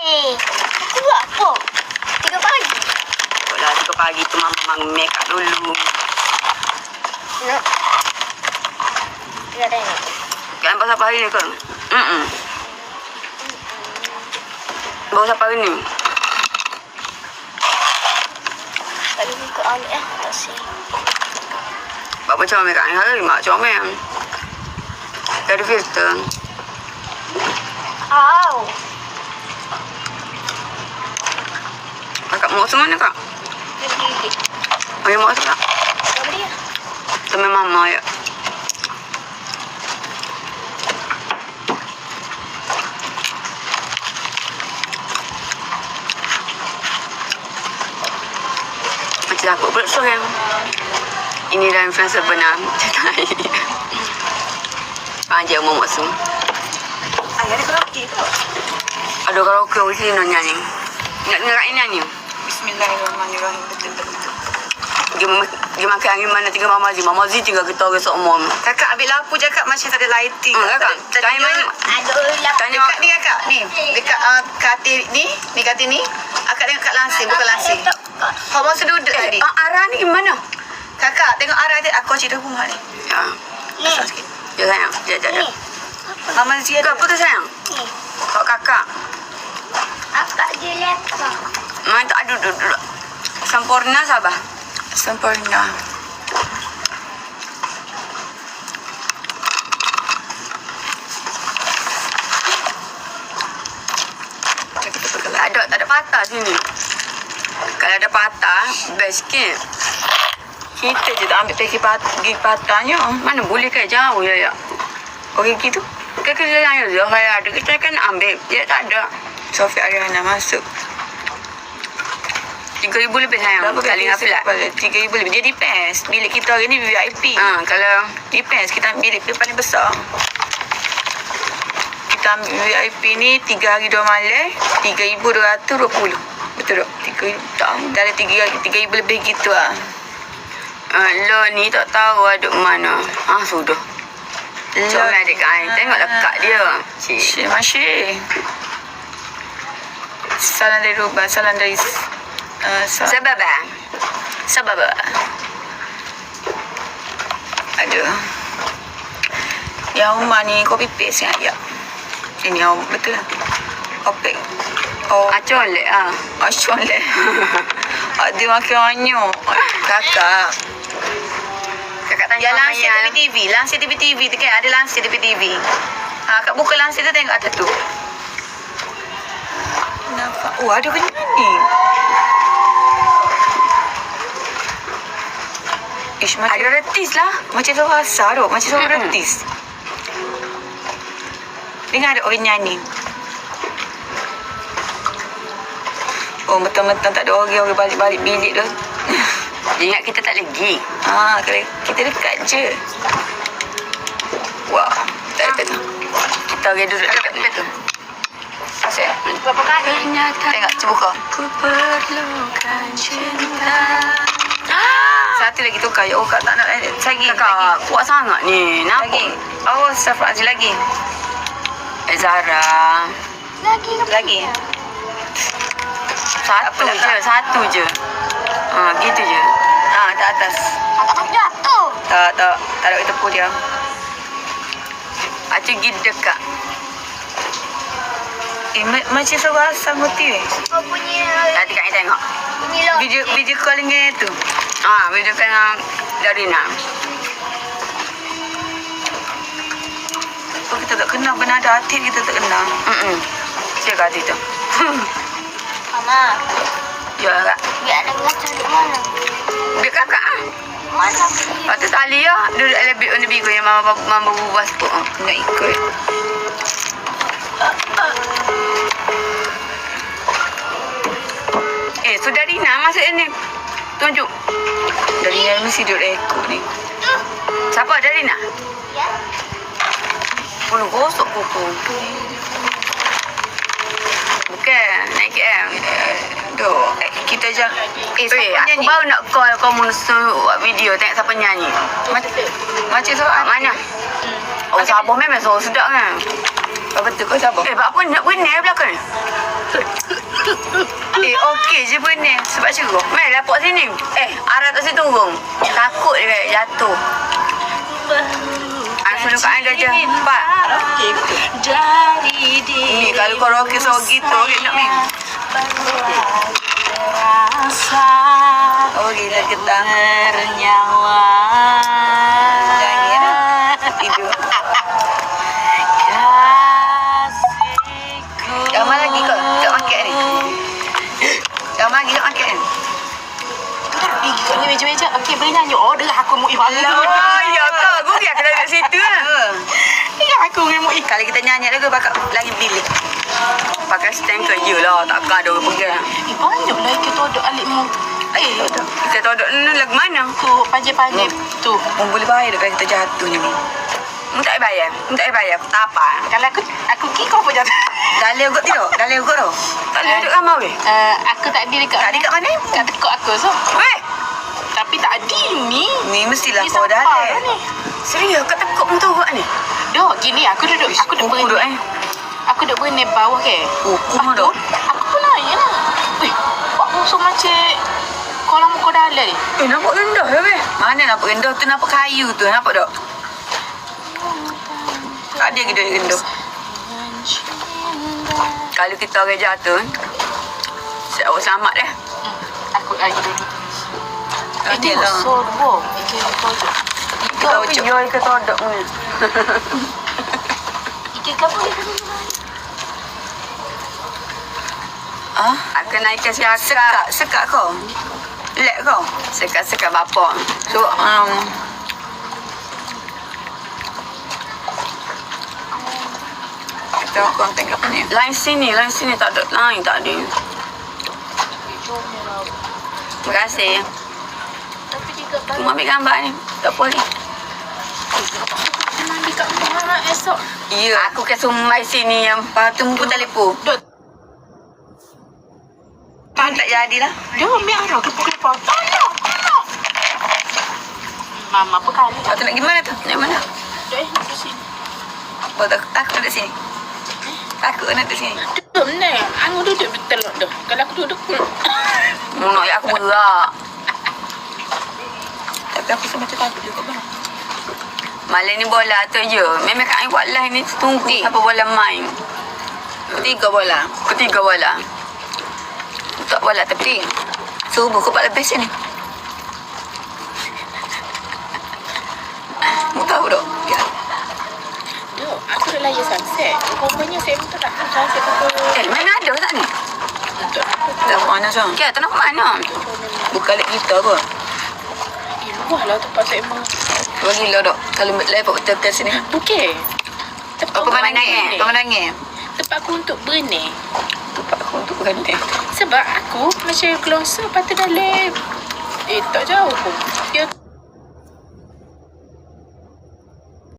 Aku buat apa? 3 pagi. Kalau 3 pagi tu mama make up dulu. Nak. Tidak tengok. Kan pasal hari ni kan? Baru sampai hari ni. Tak boleh buka ambil tak sih. Buat macam make up ni hari mak comel. Dari filter. Au. Kakak mau semua ni kak? Gigi. Ayah mau semua? Apa dia? Teman mama ya. Macam aku pula sorang. Ini dah influencer benar. Cetai. Panjang umur masuk. Ayah ada karaoke tu. Ada karaoke di sini nak nyanyi. Nak dengar ini nyanyi. Bismillahirrahmanirrahim. Betul. Dia makan angin mana tinggal Mama Zee. Mama Zee tinggal kita orang seumur. Kakak ambil lampu je kak macam tak ada lighting. Kakak. Tanya mana? Aduh, lah. Tanya Dekat ni kakak. Ni. Dekat katil ni. Ni katil ni. Akak tengok kat langsir. Bukan langsir. Kamu masa duduk tadi. Arah ni gimana? Kakak tengok arah dia. Aku cerita rumah ni. Ya. Ni. Besar sikit. Ya sayang. Sekejap. Ni. Mama Zee ada. Kau apa tu sayang? Ni. Kau kakak. Akak je laptop. Main tak ada duduk. Sempurna sabar. Sempurna. Tak ada patah sini. Kalau ada patah, best sikit. Kita je tak ambil gigi patahnya. Mana boleh kan jauh ya. Orang gitu. Kerja yang Zohaya ada. Kita kan ambil. Dia tak ada. Sofi Ariana masuk. 3,000 lebih sayang. Berapa Kali ngafilat. 3,000 lebih. Dia depends. Bilik kita hari ni VIP. Kalau Depends. Kita ambil bilik dia paling besar. Kita ambil VIP ni 3 hari 2 malam. 3,220. Betul tak? 3,000 tak. Dalam 3,000 lebih gitu lah. lo ni tak tahu ada mana. Sudah. Comel adik kain. Tengoklah kak dia. Cik. Masih. Salam dari Ruba. Salam dari... Sebab Sabab. Aduh. Yang rumah ni kopi paste yang ayam. Ini yang betul. Opek. Oh, colek acon le. Ada makan anyuk. Kakak. Kakak tanya Dia mama langsir yang TV. Langsir TV tu kan. Ada langsir TV. Kak buka langsir tu tengok ada tu. Nampak. Oh, ada penyanyi. Ish, macam ada retis lah. macam tu rasa tu. Macam tu retis. Dengar ada orang nyanyi. Oh, mentang-mentang tak ada orang balik-balik bilik tu. Dia ingat kita tak lagi. Kita dekat je. Wah, tak ada tu. Kita orang duduk dekat tu. Asyik. Berapa kali? Tengok, cuba buka. Ku perlukan cinta. Satu lagi tukar. Oh, kak tak nak lagi. Kakak kuat sangat ni. Nampak? Lagi. Oh, Safrazi lagi. Zara. Lagi. Satu je. Gitu je. Kat atas. Akak tak jatuh. Tak ada kita tepuk dia. Acik pergi dekat. Macam suara asam putih. Kau punya... Nanti kak ni tengok. Bunyi lo. Video calling tu. Video kan Darina. Oh, kita tak kenal. Benar ada hati kita tak kenal. Siapa hati tu? Mama. Ya kak. Biar nak cari mana? Biar kakak Mana? Lepas tu tali ya. Duduk lebih yang mama berubah sepuk. Nak ikut. So Darina masuk ni. Tunjuk. Dari yang mesti duduk rekod ni. Siapa Darina? Ya. Puluh gosok kuku. Bukan. Naik KM. Kita jangan. Aku baru nak call kamu buat video tengok siapa nyanyi. Macam soal Mana? Oh, Sabah memang suara sedap kan? Betul kau siapa? Apa nak benar belakang ni? Okey je pun ni. Sebab ceruk. Mai lapuk sini. Arah tak situ turun. Takut dia kayak jatuh. Aku suka anda je. Pak. Okey ke? Dari Ni kalau karaoke sogi tu okey nak min. rasa Okey dah ketang. bernyawa. Jangan tidur. Kasihku. Jangan lagi kau. Tak makan ni. Jangan lagi tak makan ni. Ikut ni meja-meja. Okey, boleh nyanyi. Oh, dengar aku mu ibarat. Oh, ya ke? Aku kira kena duduk situ lah. Dengar aku mu ibarat. Kalau kita nyanyi lagu bakal lagi bilik. Pakai stand ke je lah. Takkan ada orang pergi. Banyak lah kita ada alikmu. Kita tahu duduk ni lagu mana? Tu, panjang-panjang. Tu. Orang boleh bayar kalau kita jatuh ni. Mu tak payah bayar. Mu tak payah bayar. Aku tak apa. Kalau aku kiko pun jatuh. Dalil kot tidak? Dalil kot tu. Tak boleh duduk ramai weh. Aku tak ada dekat. Tak ada kat mana? Kat tekuk aku. So. Weh! Tapi tak ada ni. Ni mestilah Ni kau sampah dalil. ni. Serius kat tekuk mu tahu ni? Duk, gini aku duduk. Aku duduk Aku duduk berani. Aku duduk berani bawah ke. Hukum duk. Aku pun layan lah. Weh, buat musuh macam kolam muka dalil ni. Nampak rendah ya weh. Mana nampak rendah tu, nampak kayu tu. Nampak tak? Tak ada gedung rendah. Kalau kita orang jatuh, awak selamat dah. Aku lagi dulu. Tak Ini ada lah. musuh dua. Ikan pojok. Kita ucap. Yo ke todok ni. Ikan kamu ni kan? Ah, Aku naik ke siakak. sekat kau. Lek kau. Sekat-sekat bapak. So, kita konten apa ni? Lain sini tak ada. Lain tak ada. Terima kasih. Tapi juga Mu ambil gambar ni. Tak apa ni. nanti kat mana esok. Ya, Aku ke sumai sini yang lepas tu pun telefon. Duk. Tak jadilah. Dia ambil arah ke pukul lepas. Tolong. Mama apa kali? Lepas tu nak gimana tu? Nak mana? Duk duduk sini. Oh, takut duduk sini. Takut nak duduk sini. Duduk ni. Aku duduk betul dah. Kalau aku duduk pun. mu nak aku berak. Tapi aku rasa macam takut juga bang. Malam ni bola tu je. Memang kat buat live ni tunggu siapa bola main. 3 bola. Ketiga bola. Tak bola tapi Subuh kau 4 lebih sini. Mu tahu tak? Ya. Duk. Aku dah layan sunset. Rupanya saya minta tak sunset pukul. mana ada tak ni? Tak mana sah. Kira tak nak mana? Bukan lek kita pun. Luah lah tempat saya mah. Bagi lah dok. Kalau lepak betul ke sini. Okey. Tempat Apa mana nangis? Apa menangis? Tempat aku untuk berni. Tempat aku untuk berhenti. Sebab aku macam kelongso lepas tu dah lep. Tak jauh pun. Dia